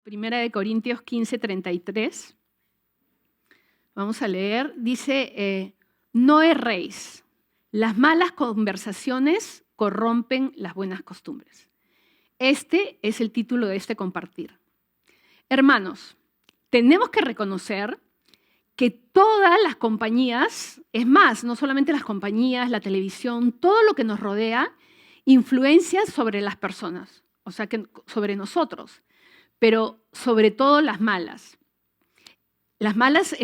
Primera de Corintios 15:33. Vamos a leer. Dice, no erréis. Las malas conversaciones corrompen las buenas costumbres. Este es el título de este compartir. Hermanos, tenemos que reconocer que todas las compañías, es más, no solamente las compañías, la televisión, todo lo que nos rodea, influencia sobre las personas, o sea, que sobre nosotros, pero sobre todo las malas. Las malas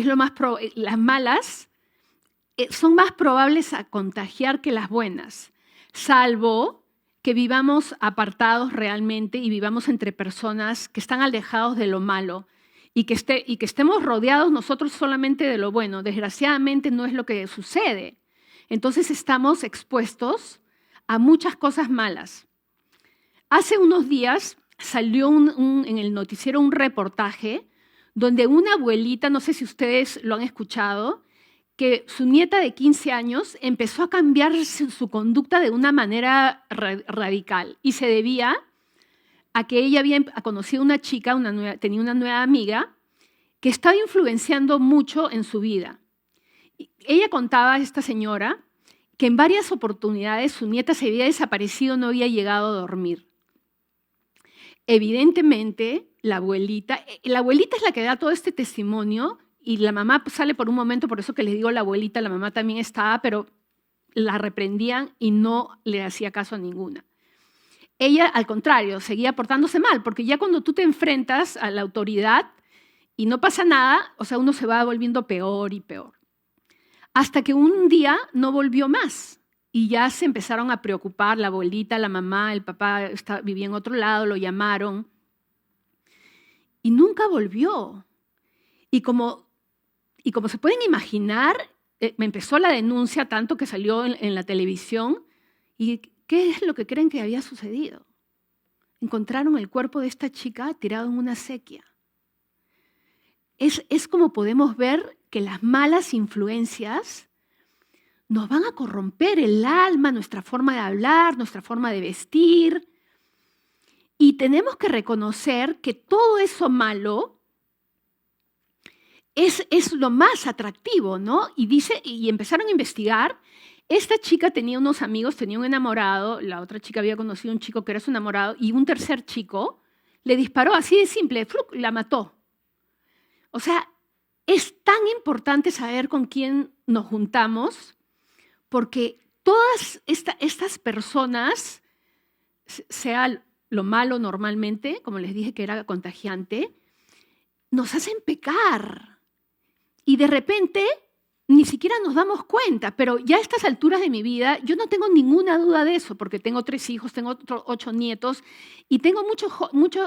son más probables a contagiar que las buenas, salvo que vivamos apartados realmente y vivamos entre personas que están alejados de lo malo y que estemos rodeados nosotros solamente de lo bueno. Desgraciadamente no es lo que sucede. Entonces estamos expuestos a muchas cosas malas. Hace unos días salió en el noticiero un reportaje donde una abuelita, no sé si ustedes lo han escuchado, que su nieta de 15 años empezó a cambiar su conducta de una manera radical y se debía a que ella había conocido una chica, tenía una nueva amiga que estaba influenciando mucho en su vida. Ella contaba a esta señora que en varias oportunidades su nieta se había desaparecido, no había llegado a dormir. Evidentemente, la abuelita es la que da todo este testimonio y la mamá sale por un momento, por eso que les digo la abuelita, la mamá también estaba, pero la reprendían y no le hacía caso a ninguna. Ella, al contrario, seguía portándose mal, porque ya cuando tú te enfrentas a la autoridad y no pasa nada, o sea, uno se va volviendo peor y peor. Hasta que un día no volvió más y ya se empezaron a preocupar, la abuelita, la mamá, el papá vivía en otro lado, lo llamaron y nunca volvió. Y como se pueden imaginar, me empezó la denuncia tanto que salió en la televisión. ¿Y qué es lo que creen que había sucedido? Encontraron el cuerpo de esta chica tirado en una acequia. Es como podemos ver que las malas influencias nos van a corromper el alma, nuestra forma de hablar, nuestra forma de vestir. Y tenemos que reconocer que todo eso malo es lo más atractivo, ¿no? Y empezaron a investigar. Esta chica tenía unos amigos, tenía un enamorado, la otra chica había conocido a un chico que era su enamorado, y un tercer chico le disparó así de simple, ¡fluc!, la mató. O sea, es tan importante saber con quién nos juntamos, porque todas estas personas, sea lo malo normalmente, como les dije que era contagiante, nos hacen pecar. Y de repente ni siquiera nos damos cuenta, pero ya a estas alturas de mi vida yo no tengo ninguna duda de eso, porque tengo 3 hijos, tengo 8 nietos y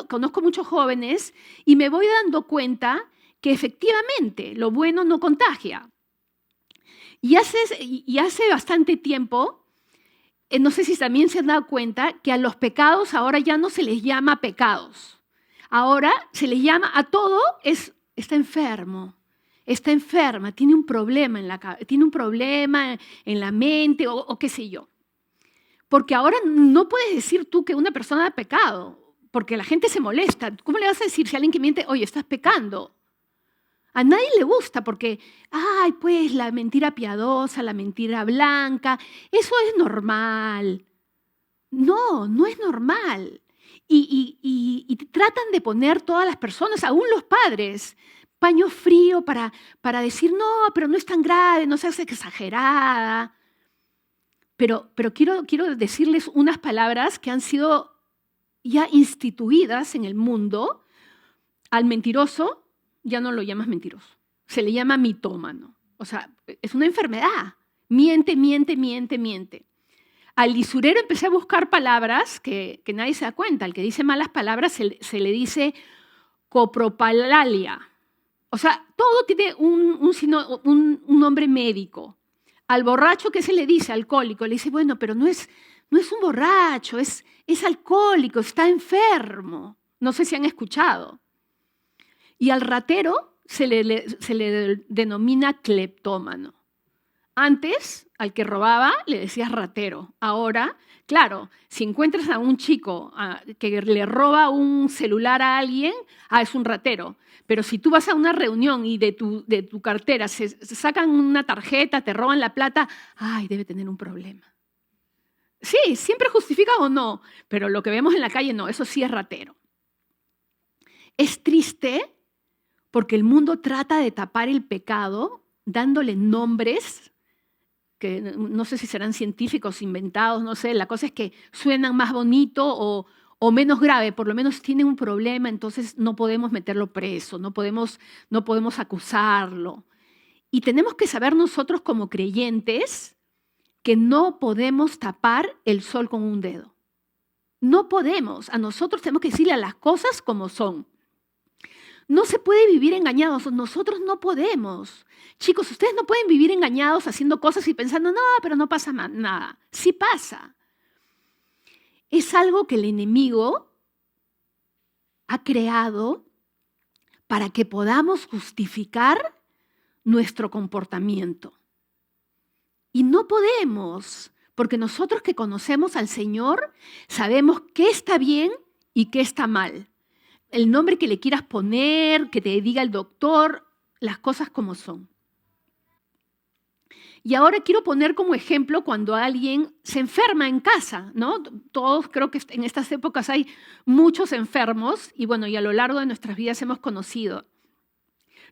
conozco muchos jóvenes y me voy dando cuenta que efectivamente lo bueno no contagia. Y hace bastante tiempo, no sé si también se han dado cuenta que a los pecados ahora ya no se les llama pecados. Ahora se les llama a todo, está enfermo. Está enferma, tiene un problema tiene un problema en la mente o qué sé yo. Porque ahora no puedes decir tú que una persona ha pecado, porque la gente se molesta. ¿Cómo le vas a decir si alguien que miente, oye, estás pecando? A nadie le gusta porque, ay, pues la mentira piadosa, la mentira blanca, eso es normal. No, no es normal. Y tratan de poner todas las personas, aún los padres, paño frío para decir, no, pero no es tan grave, no seas exagerada. Pero quiero decirles unas palabras que han sido ya instituidas en el mundo. Al mentiroso ya no lo llamas mentiroso, se le llama mitómano. O sea, es una enfermedad. Miente, miente, miente, miente. Al lisurero empecé a buscar palabras que nadie se da cuenta. Al que dice malas palabras se le dice copropalalia. O sea, todo tiene un nombre médico. Al borracho, ¿qué se le dice? Alcohólico. Le dice, bueno, pero no es un borracho, es alcohólico, está enfermo. No sé si han escuchado. Y al ratero se le denomina cleptómano. Antes, al que robaba, le decías ratero. Ahora, claro, si encuentras a un chico que le roba un celular a alguien, es un ratero. Pero si tú vas a una reunión y de tu cartera se sacan una tarjeta, te roban la plata, debe tener un problema. Sí, siempre justifica o no, pero lo que vemos en la calle no, eso sí es ratero. Es triste porque el mundo trata de tapar el pecado dándole nombres que no sé si serán científicos inventados, no sé, la cosa es que suenan más bonito o menos grave, por lo menos tienen un problema, entonces no podemos meterlo preso, no podemos acusarlo. Y tenemos que saber nosotros como creyentes que no podemos tapar el sol con un dedo. No podemos, a nosotros tenemos que decirle a las cosas como son. No se puede vivir engañados, nosotros no podemos. Chicos, ustedes no pueden vivir engañados haciendo cosas y pensando, no, pero no pasa nada. Sí pasa. Es algo que el enemigo ha creado para que podamos justificar nuestro comportamiento. Y no podemos, porque nosotros que conocemos al Señor sabemos qué está bien y qué está mal. El nombre que le quieras poner, que te diga el doctor, las cosas como son. Y ahora quiero poner como ejemplo cuando alguien se enferma en casa, ¿no? Todos creo que en estas épocas hay muchos enfermos y bueno, y a lo largo de nuestras vidas hemos conocido.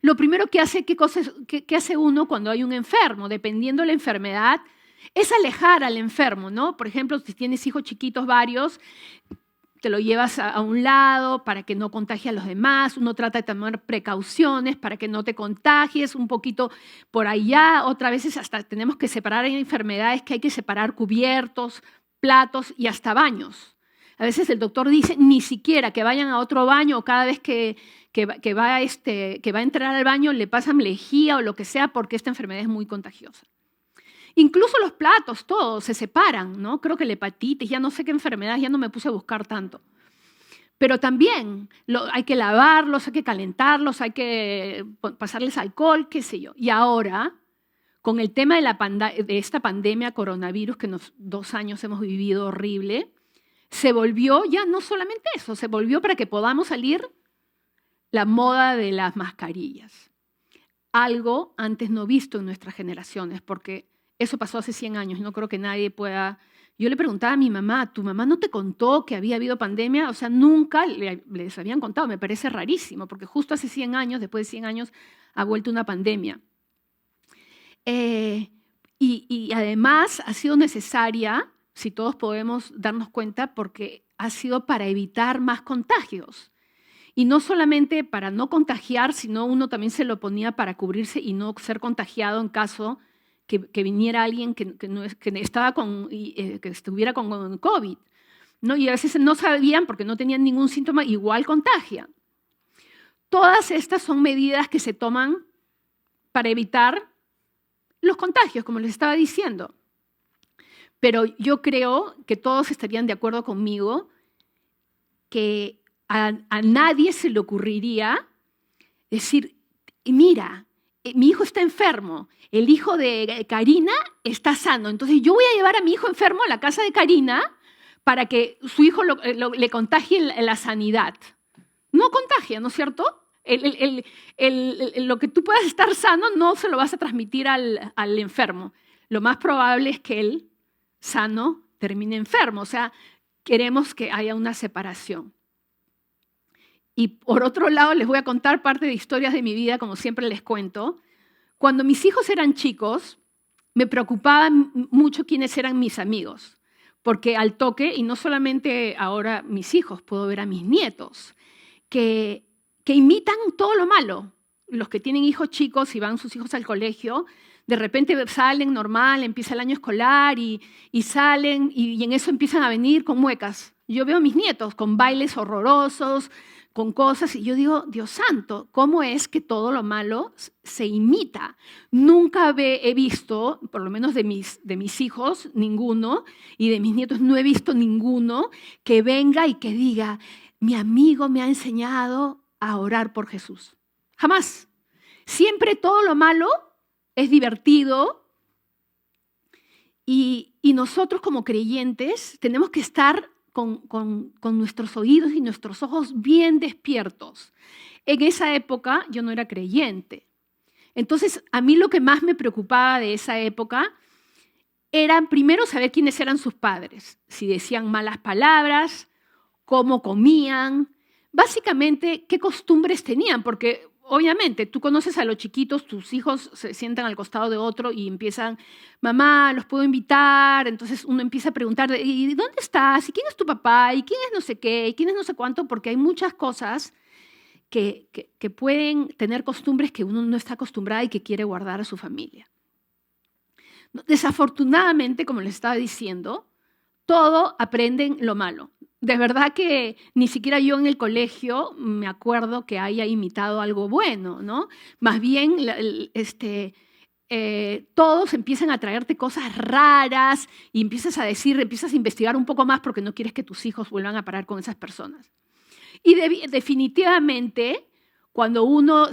Lo primero que hace, ¿qué hace uno cuando hay un enfermo? Dependiendo de la enfermedad, es alejar al enfermo, ¿no? Por ejemplo, si tienes hijos chiquitos varios, te lo llevas a un lado para que no contagie a los demás, uno trata de tomar precauciones para que no te contagies, un poquito por allá, otras veces hasta tenemos que separar, hay enfermedades que hay que separar cubiertos, platos y hasta baños. A veces el doctor dice ni siquiera que vayan a otro baño o cada vez que va a entrar al baño le pasan lejía o lo que sea porque esta enfermedad es muy contagiosa. Incluso los platos, todos se separan, ¿no? Creo que la hepatitis, ya no sé qué enfermedad, ya no me puse a buscar tanto. Pero también hay que lavarlos, hay que calentarlos, hay que pasarles alcohol, qué sé yo. Y ahora, con el tema de esta pandemia coronavirus que 2 años hemos vivido horrible, se volvió ya no solamente eso, se volvió para que podamos salir la moda de las mascarillas. Algo antes no visto en nuestras generaciones, porque eso pasó hace 100 años, no creo que nadie pueda... Yo le preguntaba a mi mamá, ¿tu mamá no te contó que había habido pandemia? O sea, nunca les habían contado, me parece rarísimo, porque justo hace 100 años, después de 100 años, ha vuelto una pandemia. Y además ha sido necesaria, si todos podemos darnos cuenta, porque ha sido para evitar más contagios. Y no solamente para no contagiar, sino uno también se lo ponía para cubrirse y no ser contagiado en caso que viniera alguien que estuviera con COVID, ¿no? Y a veces no sabían porque no tenían ningún síntoma, igual contagian. Todas estas son medidas que se toman para evitar los contagios, como les estaba diciendo. Pero yo creo que todos estarían de acuerdo conmigo que a nadie se le ocurriría decir, mira, mi hijo está enfermo, el hijo de Karina está sano, entonces yo voy a llevar a mi hijo enfermo a la casa de Karina para que su hijo le contagie la sanidad. No contagia, ¿no es cierto? Lo que tú puedas estar sano no se lo vas a transmitir al enfermo. Lo más probable es que él, sano, termine enfermo. O sea, queremos que haya una separación. Y por otro lado, les voy a contar parte de historias de mi vida, como siempre les cuento. Cuando mis hijos eran chicos, me preocupaban mucho quiénes eran mis amigos, porque al toque, y no solamente ahora mis hijos, puedo ver a mis nietos, que imitan todo lo malo. Los que tienen hijos chicos y van sus hijos al colegio, de repente salen normal, empieza el año escolar y salen y en eso empiezan a venir con muecas. Yo veo a mis nietos con bailes horrorosos, con cosas, y yo digo, Dios santo, ¿cómo es que todo lo malo se imita? Nunca he visto, por lo menos de mis hijos, ninguno, y de mis nietos no he visto ninguno que venga y que diga, mi amigo me ha enseñado a orar por Jesús. Jamás. Siempre todo lo malo es divertido, Y nosotros como creyentes tenemos que estar con nuestros oídos y nuestros ojos bien despiertos. En esa época yo no era creyente. Entonces, a mí lo que más me preocupaba de esa época era primero saber quiénes eran sus padres, si decían malas palabras, cómo comían, básicamente qué costumbres tenían, porque obviamente tú conoces a los chiquitos, tus hijos se sientan al costado de otro y empiezan, mamá, ¿los puedo invitar? Entonces uno empieza a preguntar, ¿y dónde estás? ¿Y quién es tu papá? ¿Y quién es no sé qué? ¿Y quién es no sé cuánto? Porque hay muchas cosas que pueden tener costumbres que uno no está acostumbrado y que quiere guardar a su familia. Desafortunadamente, como les estaba diciendo, todo aprenden lo malo. De verdad que ni siquiera yo en el colegio me acuerdo que haya imitado algo bueno, ¿no? Más bien, todos empiezan a traerte cosas raras y empiezas a investigar un poco más porque no quieres que tus hijos vuelvan a parar con esas personas. Y definitivamente,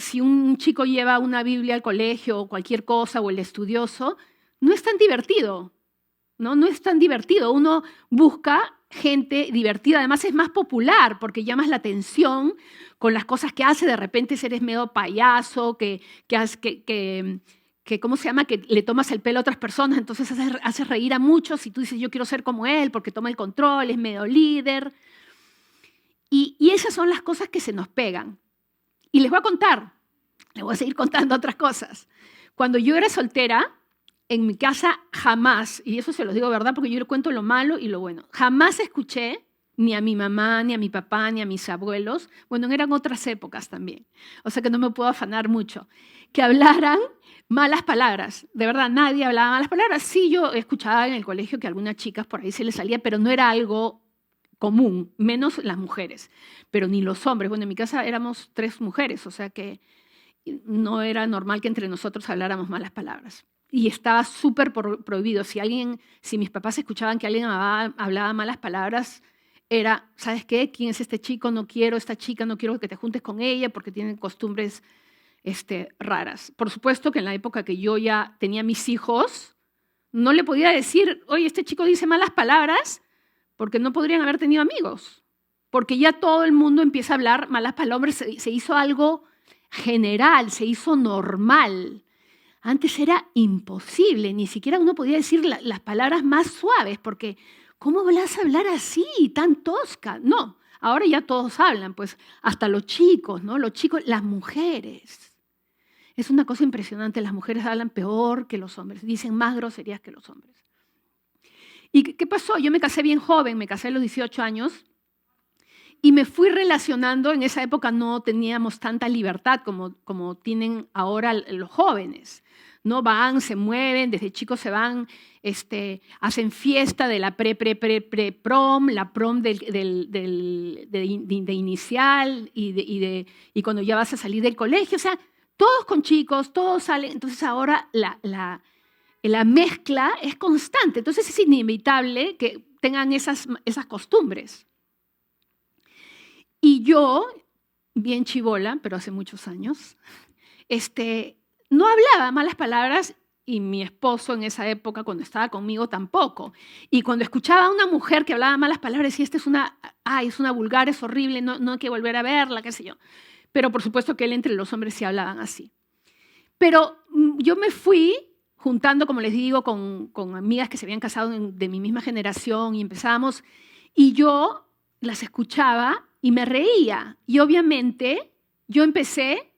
si un chico lleva una Biblia al colegio o cualquier cosa, o el estudioso, no es tan divertido, ¿no? No es tan divertido. Uno busca gente divertida, además es más popular porque llamas la atención con las cosas que hace. De repente eres medio payaso, ¿cómo se llama? Que le tomas el pelo a otras personas, entonces haces reír a muchos y tú dices, yo quiero ser como él porque toma el control, es medio líder. Y esas son las cosas que se nos pegan. Y les voy a seguir contando otras cosas. Cuando yo era soltera, en mi casa jamás, y eso se los digo verdad porque yo le cuento lo malo y lo bueno, jamás escuché ni a mi mamá, ni a mi papá, ni a mis abuelos, bueno, eran otras épocas también, o sea que no me puedo afanar mucho, que hablaran malas palabras. De verdad, nadie hablaba malas palabras. Sí, yo escuchaba en el colegio que a algunas chicas por ahí se les salía, pero no era algo común, menos las mujeres, pero ni los hombres. Bueno, en mi casa éramos 3 mujeres, o sea que no era normal que entre nosotros habláramos malas palabras. Y estaba súper prohibido. Si mis papás escuchaban que alguien hablaba malas palabras, era, ¿sabes qué? ¿Quién es este chico? No quiero esta chica, no quiero que te juntes con ella porque tienen costumbres raras. Por supuesto que en la época que yo ya tenía mis hijos, no le podía decir, oye, este chico dice malas palabras, porque no podrían haber tenido amigos. Porque ya todo el mundo empieza a hablar malas palabras, se hizo algo general, se hizo normal. Antes era imposible, ni siquiera uno podía decir las palabras más suaves, porque ¿cómo vas a hablar así, tan tosca? No, ahora ya todos hablan, pues hasta los chicos, ¿no? Los chicos, las mujeres. Es una cosa impresionante, las mujeres hablan peor que los hombres, dicen más groserías que los hombres. ¿Y qué pasó? Yo me casé bien joven, me casé a los 18 años y me fui relacionando. En esa época no teníamos tanta libertad como tienen ahora los jóvenes. ¿No? Van, se mueven, desde chicos se van, hacen fiesta de la pre-prom, la prom de inicial y cuando ya vas a salir del colegio. O sea, todos con chicos, todos salen. Entonces ahora la mezcla es constante, entonces es inevitable que tengan esas costumbres. Y yo, bien chibola, pero hace muchos años, no hablaba malas palabras y mi esposo en esa época, cuando estaba conmigo, tampoco. Y cuando escuchaba a una mujer que hablaba malas palabras, decía, es una vulgar, es horrible, no hay que volver a verla, qué sé yo. Pero por supuesto que él entre los hombres sí hablaban así. Pero yo me fui juntando, como les digo, con amigas que se habían casado de mi misma generación y empezamos, y yo las escuchaba y me reía. Y obviamente yo empecé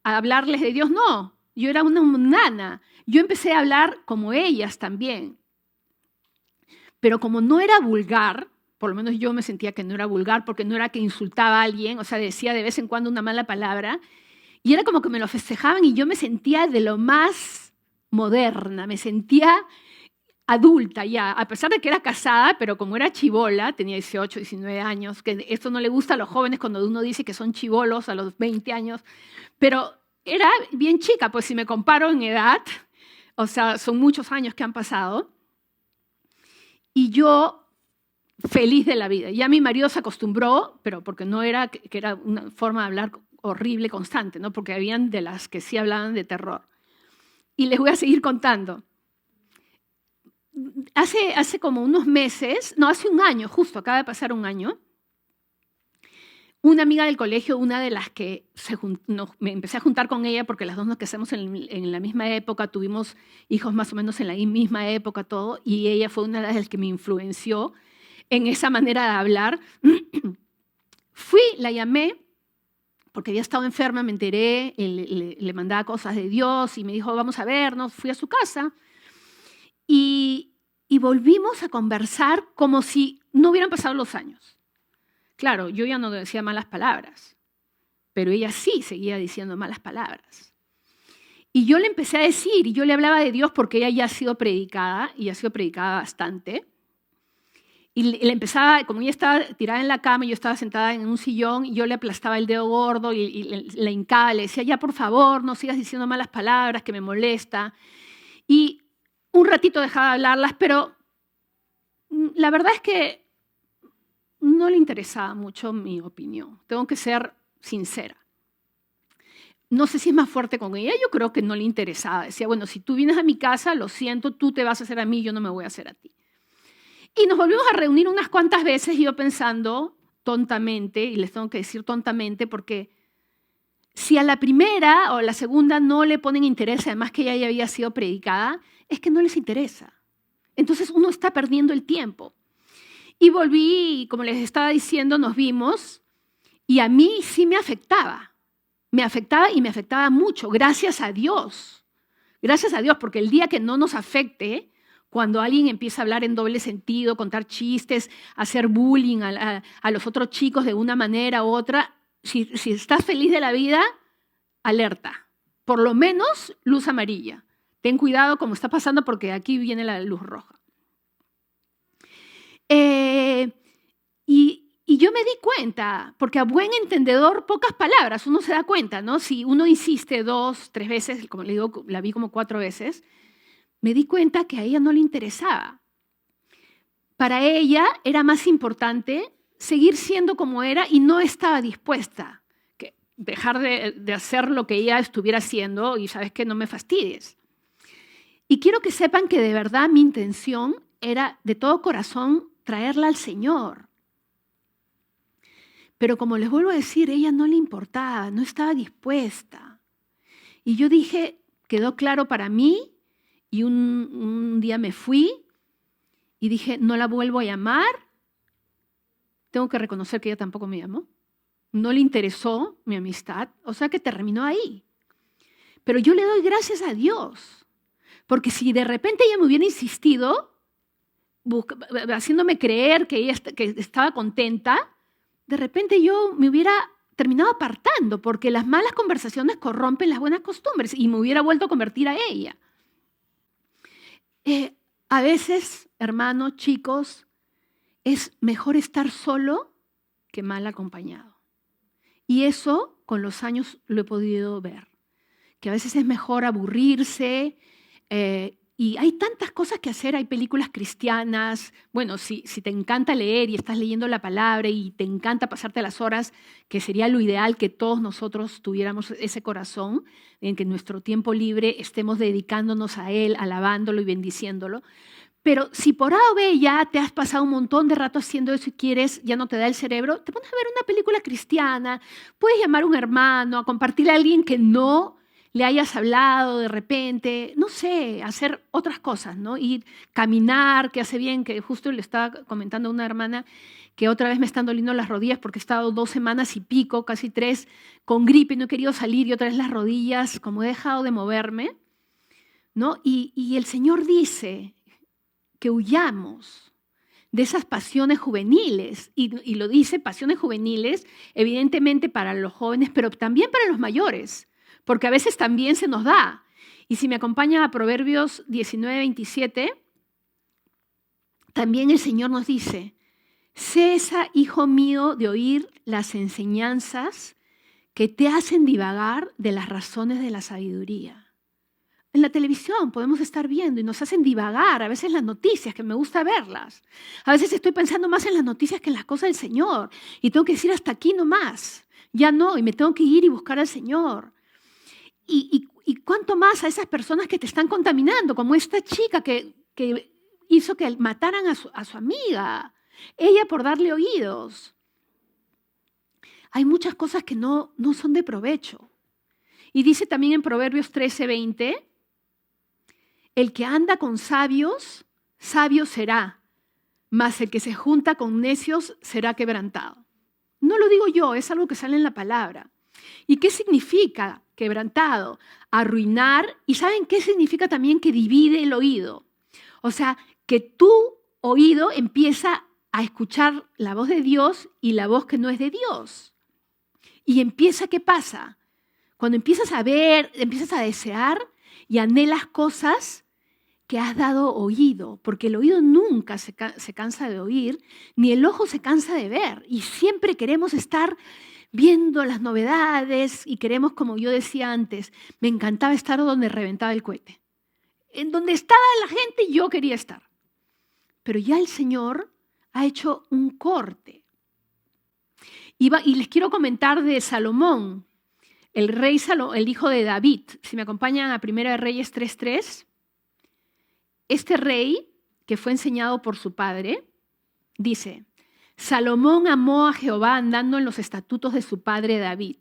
a hablarles de Dios. No, yo era una nana. Yo empecé a hablar como ellas también. Pero como no era vulgar, por lo menos yo me sentía que no era vulgar, porque no era que insultaba a alguien, o sea, decía de vez en cuando una mala palabra, y era como que me lo festejaban y yo me sentía de lo más moderna, me sentía adulta ya, a pesar de que era casada, pero como era chibola, tenía 18, 19 años, que esto no le gusta a los jóvenes cuando uno dice que son chibolos a los 20 años, pero era bien chica, pues si me comparo en edad, o sea, son muchos años que han pasado, y yo feliz de la vida. Ya mi marido se acostumbró, pero porque no era, que era una forma de hablar horrible, constante, ¿no? Porque habían de las que sí hablaban de terror. Y les voy a seguir contando. hace como unos meses, no, hace un año, justo, acaba de pasar un año, una amiga del colegio, una de las que me empecé a juntar con ella porque las dos nos casamos en la misma época, tuvimos hijos más o menos en la misma época, todo, y ella fue una de las que me influenció en esa manera de hablar. Fui, la llamé, porque había estado enferma, me enteré, le mandaba cosas de Dios y me dijo, vamos a vernos, fui a su casa y volvimos a conversar como si no hubieran pasado los años. Claro, yo ya no decía malas palabras, pero ella sí seguía diciendo malas palabras. Y yo le empecé a decir, y yo le hablaba de Dios porque ella ya ha sido predicada, y ha sido predicada bastante. Y le empezaba, como ella estaba tirada en la cama, y yo estaba sentada en un sillón, y yo le aplastaba el dedo gordo y le hincaba, le decía, ya por favor, no sigas diciendo malas palabras, que me molesta. Y un ratito dejaba de hablarlas, pero la verdad es que no le interesaba mucho mi opinión. Tengo que ser sincera. No sé si es más fuerte con ella, yo creo que no le interesaba. Decía, bueno, si tú vienes a mi casa, lo siento, tú te vas a hacer a mí, yo no me voy a hacer a ti. Y nos volvimos a reunir unas cuantas veces y yo pensando tontamente, y les tengo que decir tontamente, porque si a la primera o a la segunda no le ponen interés, además que ella ya había sido predicada, es que no les interesa. Entonces uno está perdiendo el tiempo. Y volví, y como les estaba diciendo, nos vimos, y a mí sí me afectaba. Me afectaba y me afectaba mucho, gracias a Dios. Gracias a Dios, porque el día que no nos afecte, cuando alguien empieza a hablar en doble sentido, contar chistes, hacer bullying a los otros chicos de una manera u otra, si estás feliz de la vida, alerta. Por lo menos luz amarilla. Ten cuidado como está pasando porque aquí viene la luz roja. Y yo me di cuenta, porque a buen entendedor, pocas palabras, uno se da cuenta, ¿no? Si uno insiste 2, 3 veces, como le digo, la vi como 4 veces, me di cuenta que a ella no le interesaba. Para ella era más importante seguir siendo como era y no estaba dispuesta a dejar de hacer lo que ella estuviera haciendo y sabes que no me fastidies. Y quiero que sepan que de verdad mi intención era de todo corazón traerla al Señor. Pero como les vuelvo a decir, ella no le importaba, no estaba dispuesta. Y yo dije, quedó claro para mí, y un día me fui y dije, no la vuelvo a llamar. Tengo que reconocer que ella tampoco me llamó. No le interesó mi amistad, o sea que terminó ahí. Pero yo le doy gracias a Dios, porque si de repente ella me hubiera insistido, haciéndome creer que estaba contenta, de repente yo me hubiera terminado apartando, porque las malas conversaciones corrompen las buenas costumbres y me hubiera vuelto a convertir a ella. A veces, hermanos, chicos, es mejor estar solo que mal acompañado. Y eso con los años lo he podido ver, que a veces es mejor aburrirse, y hay tantas cosas que hacer, hay películas cristianas. Bueno, si te encanta leer y estás leyendo la palabra y te encanta pasarte las horas, que sería lo ideal que todos nosotros tuviéramos ese corazón, en que en nuestro tiempo libre estemos dedicándonos a Él, alabándolo y bendiciéndolo. Pero si por A o B ya te has pasado un montón de rato haciendo eso y quieres, ya no te da el cerebro, te pones a ver una película cristiana, puedes llamar a un hermano, a compartirle a alguien que no le hayas hablado de repente, no sé, hacer otras cosas, ¿no? Ir, caminar, que hace bien, que justo le estaba comentando a una hermana que otra vez me están doliendo las rodillas porque he estado 2 semanas y pico, casi 3, con gripe y no he querido salir y otra vez las rodillas, como he dejado de moverme, ¿no? Y el Señor dice que huyamos de esas pasiones juveniles, y lo dice pasiones juveniles, evidentemente para los jóvenes, pero también para los mayores, porque a veces también se nos da. Y si me acompañan a Proverbios 19:27, también el Señor nos dice, cesa, hijo mío, de oír las enseñanzas que te hacen divagar de las razones de la sabiduría. En la televisión podemos estar viendo y nos hacen divagar, a veces las noticias, que me gusta verlas. A veces estoy pensando más en las noticias que en las cosas del Señor. Y tengo que decir hasta aquí nomás. Ya no, y me tengo que ir y buscar al Señor. Y cuánto más a esas personas que te están contaminando, como esta chica que hizo que mataran a su amiga. Ella por darle oídos. Hay muchas cosas que no son de provecho. Y dice también en Proverbios 13:20, el que anda con sabios, sabio será, mas el que se junta con necios será quebrantado. No lo digo yo, es algo que sale en la palabra. ¿Y qué significa quebrantado? Arruinar. ¿Y saben qué significa también? Que divide el oído. O sea, que tu oído empieza a escuchar la voz de Dios y la voz que no es de Dios. Y empieza, ¿qué pasa? Cuando empiezas a ver, empiezas a desear y anhelas cosas que has dado oído, porque el oído nunca se cansa de oír, ni el ojo se cansa de ver. Y siempre queremos estar viendo las novedades y queremos, como yo decía antes, me encantaba estar donde reventaba el cohete. En donde estaba la gente yo quería estar. Pero ya el Señor ha hecho un corte. Y les quiero comentar de Salomón, el rey el hijo de David. Si me acompañan a 1 Reyes 3:3. Este rey, que fue enseñado por su padre, dice, Salomón amó a Jehová andando en los estatutos de su padre David.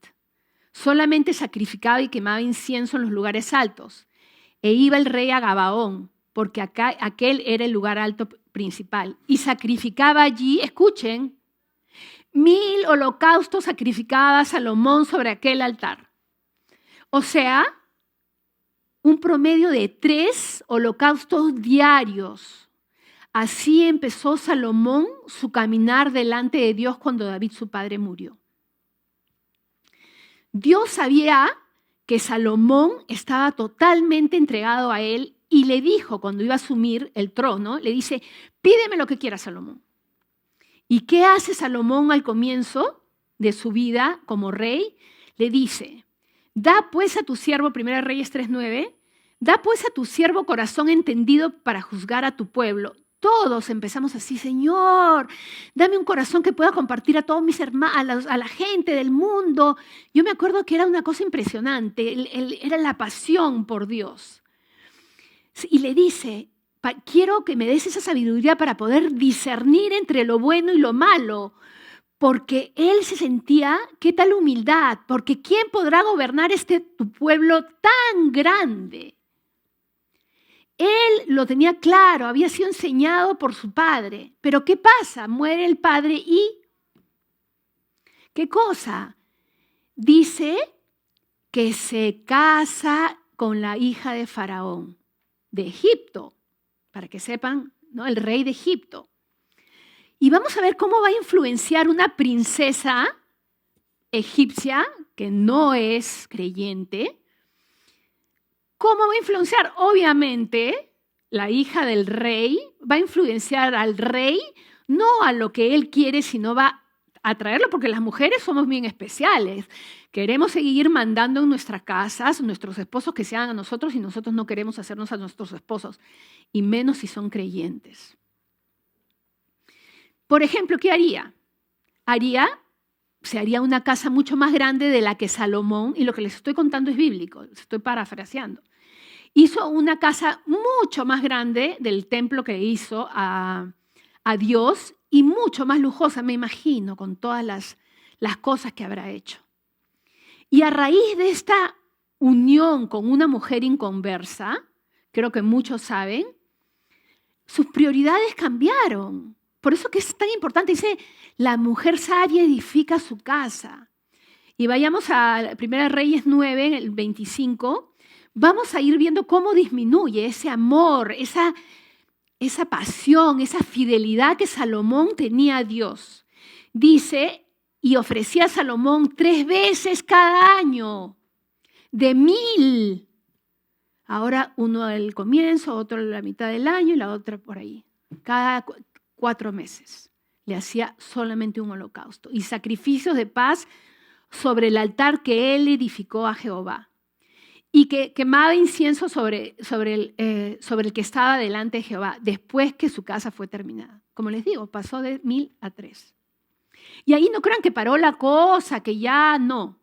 Solamente sacrificaba y quemaba incienso en los lugares altos. E iba el rey a Gabaón, porque aquel era el lugar alto principal. Y sacrificaba allí, escuchen, 1000 holocaustos sacrificaba Salomón sobre aquel altar. O sea, un promedio de 3 holocaustos diarios. Así empezó Salomón su caminar delante de Dios cuando David, su padre, murió. Dios sabía que Salomón estaba totalmente entregado a él y le dijo, cuando iba a asumir el trono, le dice, pídeme lo que quieras, Salomón. ¿Y qué hace Salomón al comienzo de su vida como rey? Le dice, da pues a tu siervo, 1 Reyes 3:9, da pues a tu siervo corazón entendido para juzgar a tu pueblo. Todos empezamos así, Señor, dame un corazón que pueda compartir a todos mis hermanos, a la gente del mundo. Yo me acuerdo que era una cosa impresionante, era la pasión por Dios. Y le dice, quiero que me des esa sabiduría para poder discernir entre lo bueno y lo malo. Porque él se sentía, qué tal humildad, porque ¿quién podrá gobernar tu pueblo tan grande? Él lo tenía claro, había sido enseñado por su padre. Pero ¿qué pasa? Muere el padre y ¿qué cosa? Dice que se casa con la hija de Faraón, de Egipto, para que sepan, ¿no? El rey de Egipto. Y vamos a ver cómo va a influenciar una princesa egipcia que no es creyente. ¿Cómo va a influenciar? Obviamente, la hija del rey va a influenciar al rey, no a lo que él quiere, sino va a traerlo, porque las mujeres somos bien especiales. Queremos seguir mandando en nuestras casas, nuestros esposos que se hagan a nosotros y nosotros no queremos hacernos a nuestros esposos, y menos si son creyentes. Por ejemplo, ¿qué haría? Se haría una casa mucho más grande de la que Salomón, y lo que les estoy contando es bíblico, estoy parafraseando. Hizo una casa mucho más grande del templo que hizo a Dios y mucho más lujosa, me imagino, con todas las cosas que habrá hecho. Y a raíz de esta unión con una mujer inconversa, creo que muchos saben, sus prioridades cambiaron. Por eso que es tan importante, dice, la mujer sabia edifica su casa. Y vayamos a 1 Reyes 9, el 25, vamos a ir viendo cómo disminuye ese amor, esa pasión, esa fidelidad que Salomón tenía a Dios. Dice, y ofrecía a Salomón 3 veces cada año, de 1000. Ahora uno al comienzo, otro a la mitad del año y la otra por ahí. Cada 4 meses le hacía solamente un holocausto y sacrificios de paz sobre el altar que él edificó a Jehová. Y que quemaba incienso sobre el que estaba delante de Jehová, después que su casa fue terminada. Como les digo, pasó de 1000 a 3. Y ahí no crean que paró la cosa, que ya no.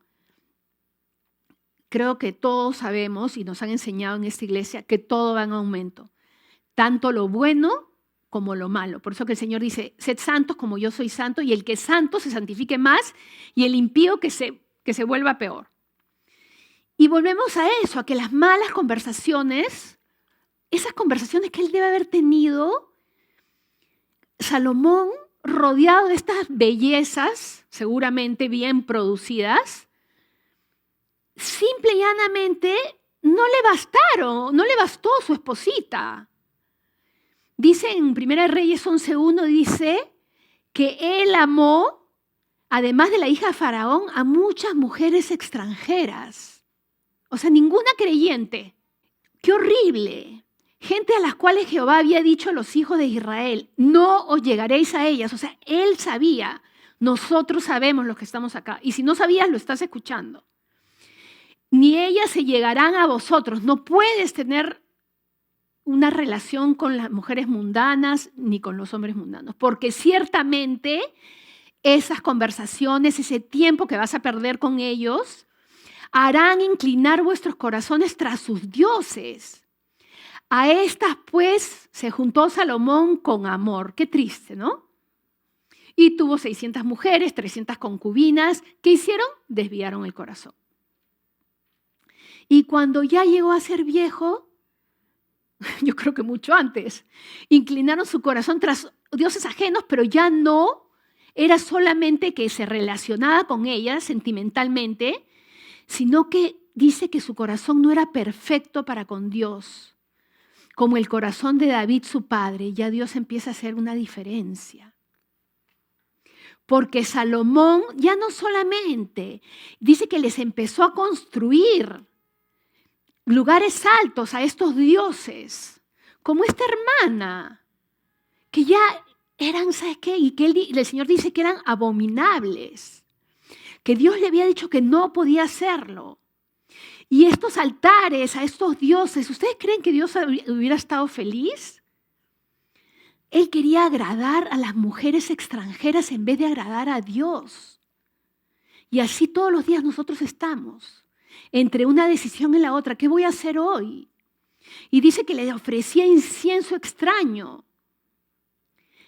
Creo que todos sabemos y nos han enseñado en esta iglesia que todo va en aumento. Tanto lo bueno como lo malo. Por eso que el Señor dice, sed santos como yo soy santo, y el que es santo se santifique más, y el impío que se vuelva peor. Y volvemos a eso, a que las malas conversaciones, esas conversaciones que él debe haber tenido, Salomón, rodeado de estas bellezas, seguramente bien producidas, simple y llanamente no le bastó su esposita. Dice en 1 Reyes 11:1, dice que él amó, además de la hija de Faraón, a muchas mujeres extranjeras. O sea, ninguna creyente. ¡Qué horrible! Gente a las cuales Jehová había dicho a los hijos de Israel, no os llegaréis a ellas. O sea, él sabía, nosotros sabemos los que estamos acá. Y si no sabías, lo estás escuchando. Ni ellas se llegarán a vosotros. No puedes tener una relación con las mujeres mundanas ni con los hombres mundanos, porque ciertamente esas conversaciones, ese tiempo que vas a perder con ellos, harán inclinar vuestros corazones tras sus dioses. A estas, pues, se juntó Salomón con amor. Qué triste, ¿no? Y tuvo 600 mujeres, 300 concubinas. ¿Qué hicieron? Desviaron el corazón. Y cuando ya llegó a ser viejo, yo creo que mucho antes, inclinaron su corazón tras dioses ajenos, pero ya no era solamente que se relacionaba con ellas sentimentalmente, sino que dice que su corazón no era perfecto para con Dios, como el corazón de David, su padre. Ya Dios empieza a hacer una diferencia. Porque Salomón ya no solamente, dice que les empezó a construir lugares altos a estos dioses, como esta hermana, que ya eran, ¿sabes qué? Y que el Señor dice que eran abominables, que Dios le había dicho que no podía hacerlo. Y estos altares a estos dioses, ¿ustedes creen que Dios hubiera estado feliz? Él quería agradar a las mujeres extranjeras en vez de agradar a Dios. Y así todos los días nosotros estamos, entre una decisión y la otra. ¿Qué voy a hacer hoy? Y dice que le ofrecía incienso extraño.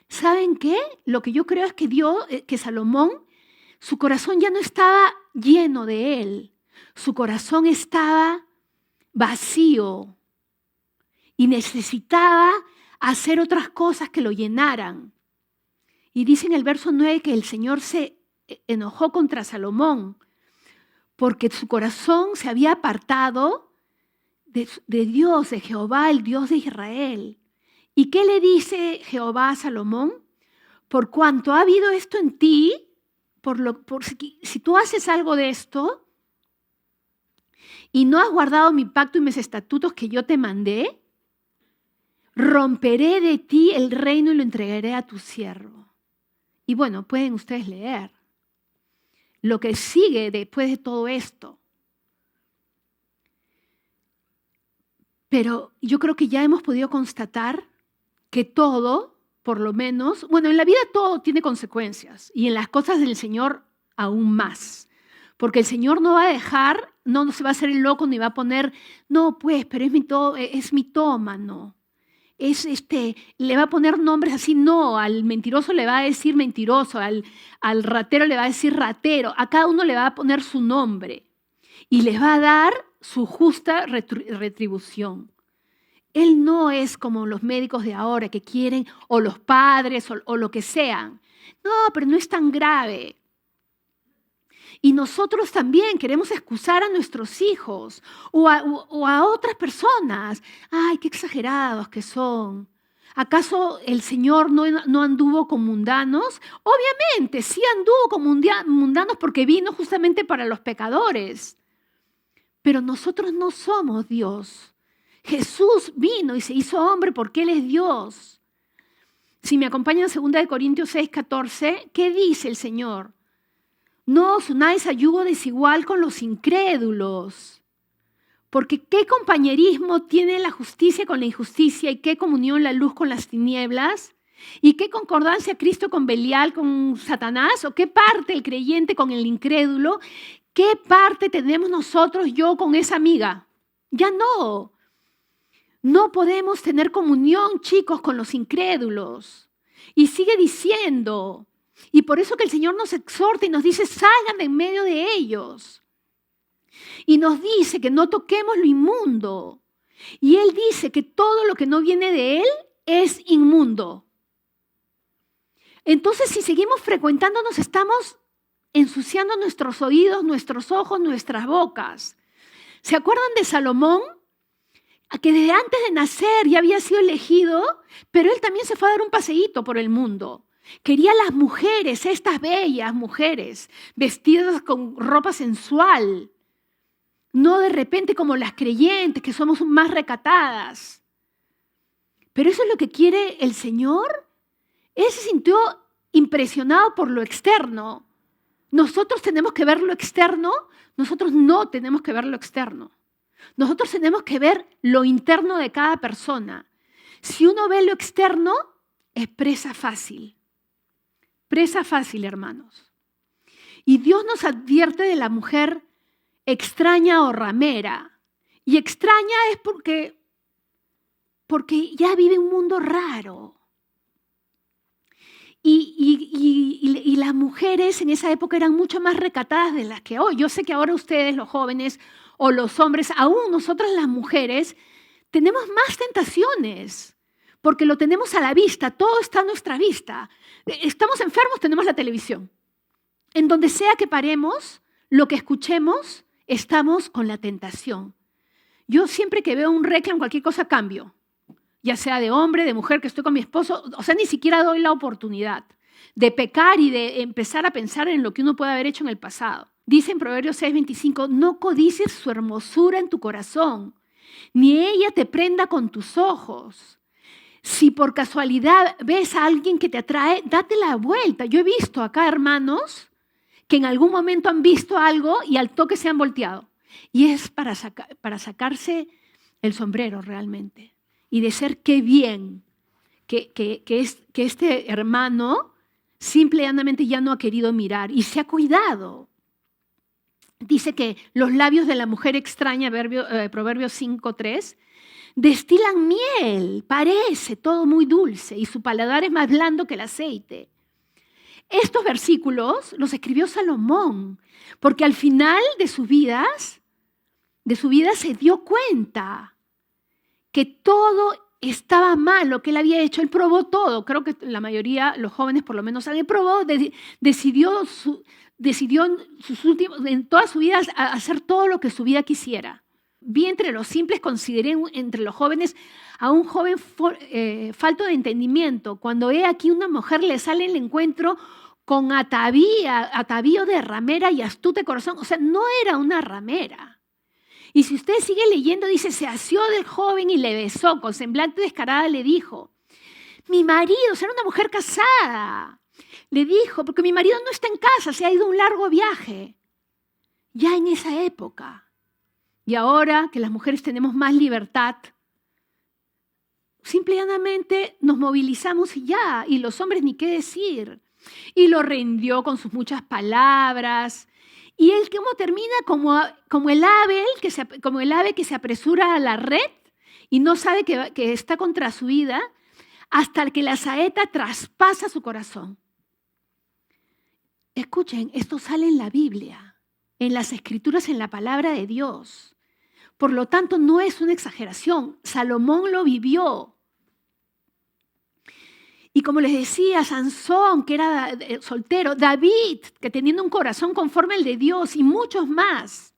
¿Saben qué? Lo que yo creo es que Salomón, su corazón ya no estaba lleno de él. Su corazón estaba vacío y necesitaba hacer otras cosas que lo llenaran. Y dice en el verso 9 que el Señor se enojó contra Salomón porque su corazón se había apartado de Dios, de Jehová, el Dios de Israel. ¿Y qué le dice Jehová a Salomón? Por cuanto ha habido esto en ti, si tú haces algo de esto y no has guardado mi pacto y mis estatutos que yo te mandé, romperé de ti el reino y lo entregaré a tu siervo. Y bueno, pueden ustedes leer lo que sigue después de todo esto. Pero yo creo que ya hemos podido constatar que todo, por lo menos, bueno, en la vida todo tiene consecuencias y en las cosas del Señor aún más. Porque el Señor no va a dejar, no se va a hacer el loco ni va a poner, no, pues, pero es mitómano. Le va a poner nombres así, no, al mentiroso le va a decir mentiroso, al ratero le va a decir ratero, a cada uno le va a poner su nombre y les va a dar su justa retribución. Él no es como los médicos de ahora que quieren, o los padres, o lo que sean. No, pero no es tan grave. Y nosotros también queremos excusar a nuestros hijos o a otras personas. Ay, qué exagerados que son. ¿Acaso el Señor no anduvo con mundanos? Obviamente, sí anduvo con mundanos porque vino justamente para los pecadores. Pero nosotros no somos Dios. Jesús vino y se hizo hombre porque Él es Dios. Si me acompañan en 2 Corintios 6:14, ¿qué dice el Señor? No os unáis a yugo desigual con los incrédulos, porque ¿qué compañerismo tiene la justicia con la injusticia y qué comunión la luz con las tinieblas? ¿Y qué concordancia Cristo con Belial, con Satanás? ¿O qué parte el creyente con el incrédulo? ¿Qué parte tenemos nosotros, yo con esa amiga? Ya no. No podemos tener comunión, chicos, con los incrédulos. Y sigue diciendo, y por eso que el Señor nos exhorta y nos dice, salgan de en medio de ellos. Y nos dice que no toquemos lo inmundo. Y Él dice que todo lo que no viene de Él es inmundo. Entonces, si seguimos frecuentándonos, estamos ensuciando nuestros oídos, nuestros ojos, nuestras bocas. ¿Se acuerdan de Salomón? Que desde antes de nacer ya había sido elegido, pero él también se fue a dar un paseíto por el mundo. Quería a las mujeres, estas bellas mujeres, vestidas con ropa sensual. No de repente como las creyentes, que somos más recatadas. Pero eso es lo que quiere el Señor. Él se sintió impresionado por lo externo. Nosotros tenemos que ver lo externo, nosotros no tenemos que ver lo externo. Nosotros tenemos que ver lo interno de cada persona. Si uno ve lo externo, es presa fácil. Presa fácil, hermanos. Y Dios nos advierte de la mujer extraña o ramera. Y extraña es porque ya vive un mundo raro. Y las mujeres en esa época eran mucho más recatadas de las que hoy. Yo sé que ahora ustedes, los jóvenes o los hombres, aún nosotras las mujeres, tenemos más tentaciones, porque lo tenemos a la vista, todo está a nuestra vista. Estamos enfermos, tenemos la televisión. En donde sea que paremos, lo que escuchemos, estamos con la tentación. Yo siempre que veo un reclamo, cualquier cosa, cambio. Ya sea de hombre, de mujer, que estoy con mi esposo, o sea, ni siquiera doy la oportunidad de pecar y de empezar a pensar en lo que uno puede haber hecho en el pasado. Dice en Proverbios 6:25, no codicies su hermosura en tu corazón, ni ella te prenda con tus ojos. Si por casualidad ves a alguien que te atrae, date la vuelta. Yo he visto acá hermanos que en algún momento han visto algo y al toque se han volteado. Y es para sacarse el sombrero realmente. Y de ser qué bien que este hermano simple y llanamente ya no ha querido mirar y se ha cuidado. Dice que los labios de la mujer extraña, Proverbios 5:3, destilan miel, parece todo muy dulce y su paladar es más blando que el aceite. Estos versículos los escribió Salomón, porque al final de su vida se dio cuenta que todo estaba mal, lo que él había hecho. Él probó todo. Creo que la mayoría, los jóvenes por lo menos, han probado, decidió en toda su vida hacer todo lo que su vida quisiera. Vi entre los simples, consideré entre los jóvenes a un joven falto de entendimiento. Cuando he aquí una mujer le sale en el encuentro con atavío de ramera y astuta de corazón. O sea, no era una ramera. Y si usted sigue leyendo, dice, se asió del joven y le besó, con semblante descarada le dijo, mi marido, será una mujer casada. Le dijo, porque mi marido no está en casa, se ha ido a un largo viaje. Ya en esa época. Y ahora que las mujeres tenemos más libertad, simplemente nos movilizamos y ya, y los hombres ni qué decir. Y lo rindió con sus muchas palabras. Y él cómo termina como el ave que se apresura a la red y no sabe que está contra su vida hasta que la saeta traspasa su corazón. Escuchen, esto sale en la Biblia, en las Escrituras, en la palabra de Dios. Por lo tanto, no es una exageración. Salomón lo vivió. Y como les decía, Sansón, que era soltero, David, que teniendo un corazón conforme al de Dios y muchos más.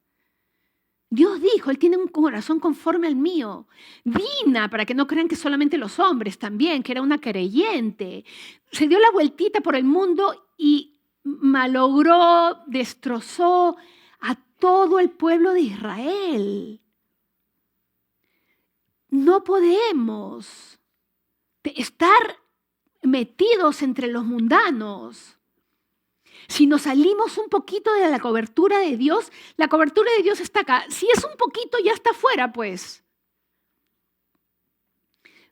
Dios dijo, él tiene un corazón conforme al mío. Dina, para que no crean que solamente los hombres también, que era una creyente. Se dio la vueltita por el mundo y malogró, destrozó a todo el pueblo de Israel. No podemos estar metidos entre los mundanos. Si nos salimos un poquito de la cobertura de Dios, la cobertura de Dios está acá. Si es un poquito, ya está fuera, pues.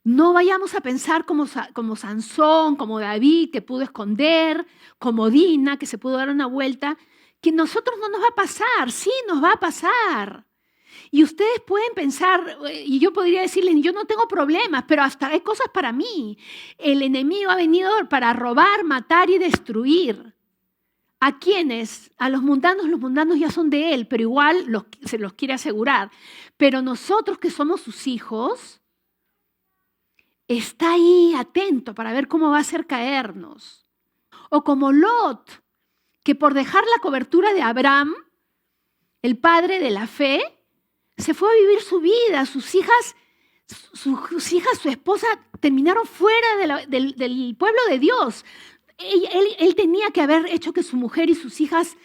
No vayamos a pensar como Sansón, como David, que pudo esconder, como Dina, que se pudo dar una vuelta, que nosotros no nos va a pasar. Sí, nos va a pasar. Y ustedes pueden pensar, y yo podría decirles, yo no tengo problemas, pero hasta hay cosas para mí. El enemigo ha venido para robar, matar y destruir. ¿A quiénes? A los mundanos ya son de él, pero igual se los quiere asegurar. Pero nosotros que somos sus hijos, está ahí atento para ver cómo va a hacer caernos. O como Lot, que por dejar la cobertura de Abraham, el padre de la fe, se fue a vivir su vida. Sus hijas, su esposa, terminaron fuera del pueblo de Dios. Él tenía que haber hecho que su mujer y sus hijas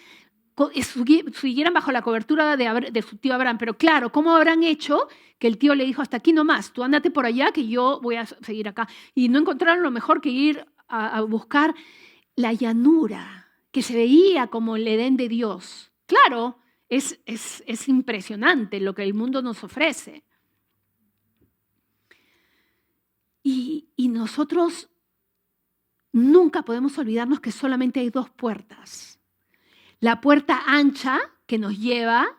siguieran bajo la cobertura de su tío Abraham. Pero claro, ¿cómo habrán hecho que el tío le dijo hasta aquí nomás? Tú ándate por allá que yo voy a seguir acá. Y no encontraron lo mejor que ir a buscar la llanura que se veía como el Edén de Dios. Claro, es impresionante lo que el mundo nos ofrece. Y nosotros nunca podemos olvidarnos que solamente hay dos puertas. La puerta ancha que nos lleva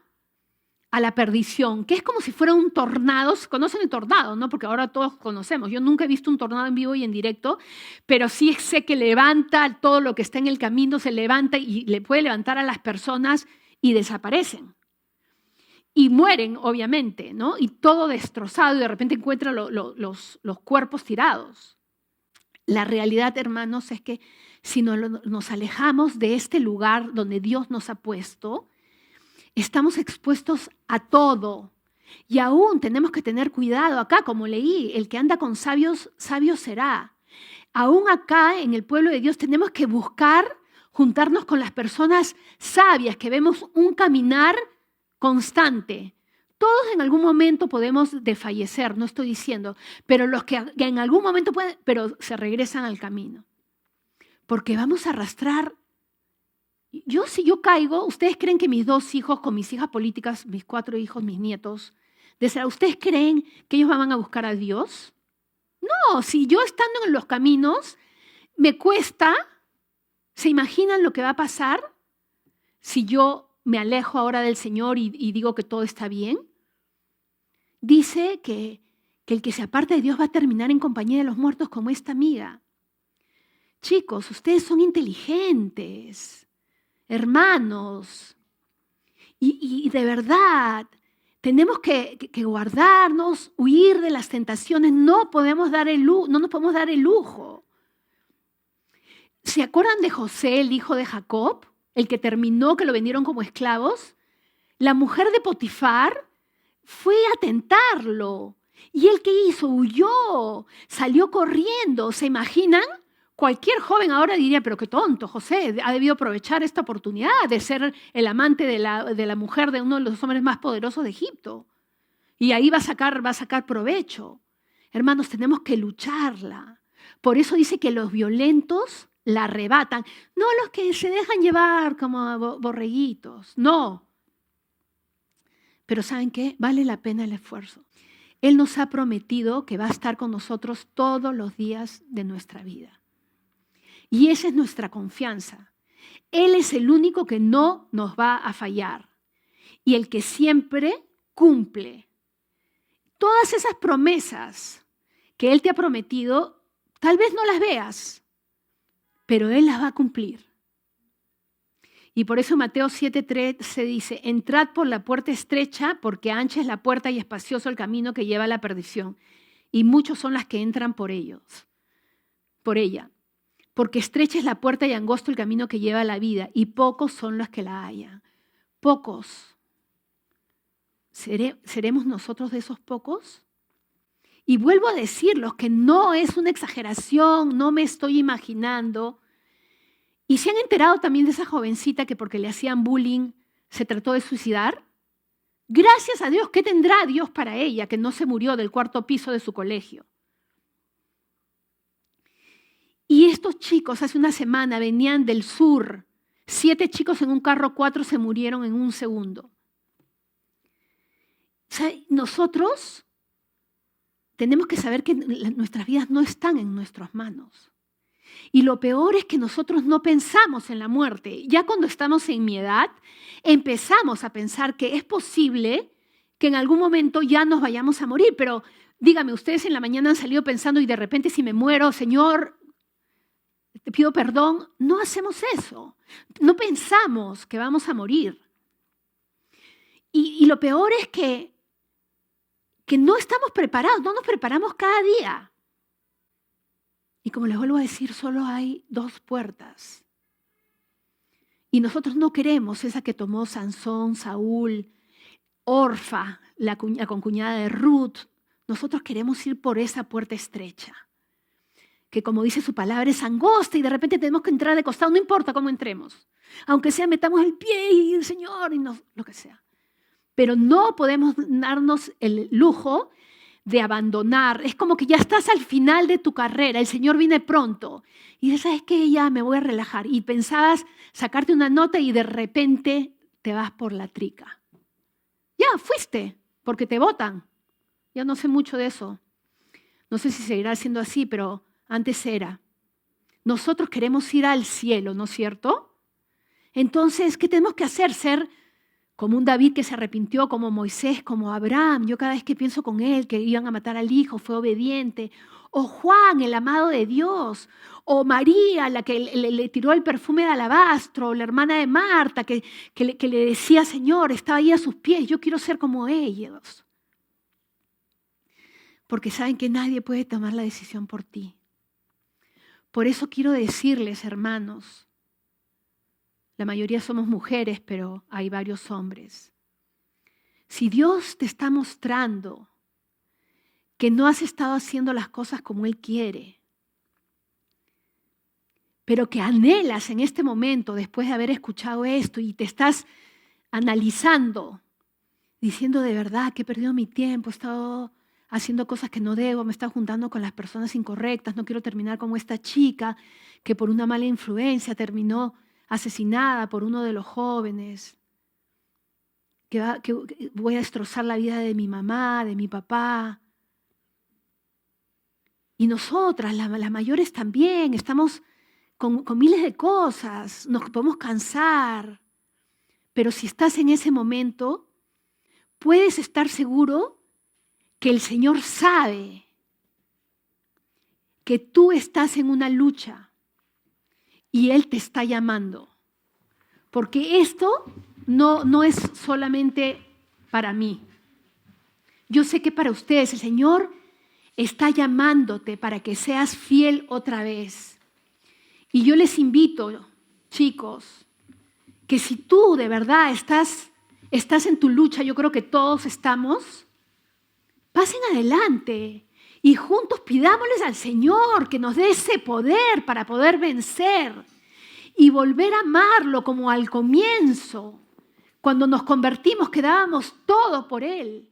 a la perdición, que es como si fuera un tornado. ¿Conocen el tornado, no? Porque ahora todos conocemos. Yo nunca he visto un tornado en vivo y en directo, pero sí sé que levanta todo lo que está en el camino, se levanta y le puede levantar a las personas y desaparecen. Y mueren, obviamente, ¿no? Y todo destrozado y de repente encuentran los cuerpos tirados. La realidad, hermanos, es que si nos alejamos de este lugar donde Dios nos ha puesto, estamos expuestos a todo. Y aún tenemos que tener cuidado. Acá, como leí, el que anda con sabios, sabio será. Aún acá, en el pueblo de Dios, tenemos que buscar juntarnos con las personas sabias, que vemos un caminar constante. Todos en algún momento podemos desfallecer, no estoy diciendo, pero los que en algún momento pueden, pero se regresan al camino. Porque vamos a arrastrar. Si yo caigo, ¿ustedes creen que mis dos hijos, con mis hijas políticas, mis 4 hijos, mis nietos, ¿ustedes creen que ellos van a buscar a Dios? No, si yo estando en los caminos me cuesta, ¿se imaginan lo que va a pasar si yo me alejo ahora del Señor y digo que todo está bien? Dice que el que se aparte de Dios va a terminar en compañía de los muertos como esta amiga. Chicos, ustedes son inteligentes, hermanos, y de verdad tenemos que guardarnos, huir de las tentaciones. No nos podemos dar el lujo. ¿Se acuerdan de José, el hijo de Jacob? El que terminó, que lo vendieron como esclavos. La mujer de Potifar fue a tentarlo. ¿Y él qué hizo? Huyó, salió corriendo. ¿Se imaginan? Cualquier joven ahora diría, pero qué tonto, José, ha debido aprovechar esta oportunidad de ser el amante de la mujer de uno de los hombres más poderosos de Egipto. Y ahí va a sacar provecho. Hermanos, tenemos que lucharla. Por eso dice que los violentos la arrebatan. No los que se dejan llevar como borreguitos, no. Pero ¿saben qué? Vale la pena el esfuerzo. Él nos ha prometido que va a estar con nosotros todos los días de nuestra vida. Y esa es nuestra confianza. Él es el único que no nos va a fallar y el que siempre cumple. Todas esas promesas que Él te ha prometido, tal vez no las veas, pero Él las va a cumplir. Y por eso Mateo 7:3 se dice, entrad por la puerta estrecha, porque ancha es la puerta y espacioso el camino que lleva a la perdición. Y muchos son las que entran por ella. Porque estrecha es la puerta y angosto el camino que lleva a la vida, y pocos son los que la hallan. Pocos. ¿Seremos nosotros de esos pocos? Y vuelvo a decirlos que no es una exageración, no me estoy imaginando. ¿Y se han enterado también de esa jovencita que porque le hacían bullying se trató de suicidar? Gracias a Dios, ¿qué tendrá Dios para ella que no se murió del 4º piso de su colegio? Y estos chicos hace una semana venían del sur. 7 chicos en un carro, 4 se murieron en un segundo. O sea, nosotros tenemos que saber que nuestras vidas no están en nuestras manos. Y lo peor es que nosotros no pensamos en la muerte. Ya cuando estamos en mi edad, empezamos a pensar que es posible que en algún momento ya nos vayamos a morir, pero dígame, ustedes en la mañana han salido pensando y de repente si me muero, Señor, te pido perdón. No hacemos eso. No pensamos que vamos a morir. Y lo peor es que no estamos preparados, no nos preparamos cada día. Y como les vuelvo a decir, solo hay 2 puertas. Y nosotros no queremos esa que tomó Sansón, Saúl, Orfa, la concuñada de Ruth. Nosotros queremos ir por esa puerta estrecha, que como dice su palabra es angosta y de repente tenemos que entrar de costado, no importa cómo entremos. Aunque sea metamos el pie y el Señor y lo que sea. Pero no podemos darnos el lujo de abandonar. Es como que ya estás al final de tu carrera, el Señor viene pronto. Y dices, ¿sabes qué? Ya me voy a relajar. Y pensabas sacarte una nota y de repente te vas por la trica. Ya, fuiste, porque te votan. Ya no sé mucho de eso. No sé si seguirá siendo así, pero antes era. Nosotros queremos ir al cielo, ¿no es cierto? Entonces, ¿qué tenemos que hacer? Ser como un David que se arrepintió, como Moisés, como Abraham. Yo cada vez que pienso con él, que iban a matar al hijo, fue obediente. O Juan, el amado de Dios. O María, la que le tiró el perfume de alabastro. O la hermana de Marta, que le decía, Señor, estaba ahí a sus pies, yo quiero ser como ellos. Porque saben que nadie puede tomar la decisión por ti. Por eso quiero decirles, hermanos, la mayoría somos mujeres, pero hay varios hombres. Si Dios te está mostrando que no has estado haciendo las cosas como Él quiere, pero que anhelas en este momento, después de haber escuchado esto, y te estás analizando, diciendo de verdad que he perdido mi tiempo, he estado haciendo cosas que no debo, me he estado juntando con las personas incorrectas, no quiero terminar como esta chica que por una mala influencia terminó asesinada por uno de los jóvenes, que voy a destrozar la vida de mi mamá, de mi papá. Y nosotras, las mayores también, estamos con miles de cosas, nos podemos cansar. Pero si estás en ese momento, puedes estar seguro que el Señor sabe que tú estás en una lucha y Él te está llamando. Porque esto no es solamente para mí. Yo sé que para ustedes el Señor está llamándote para que seas fiel otra vez. Y yo les invito, chicos, que si tú de verdad estás en tu lucha, yo creo que todos estamos, pasen adelante y juntos pidámosles al Señor que nos dé ese poder para poder vencer y volver a amarlo como al comienzo, cuando nos convertimos, que dábamos todo por Él.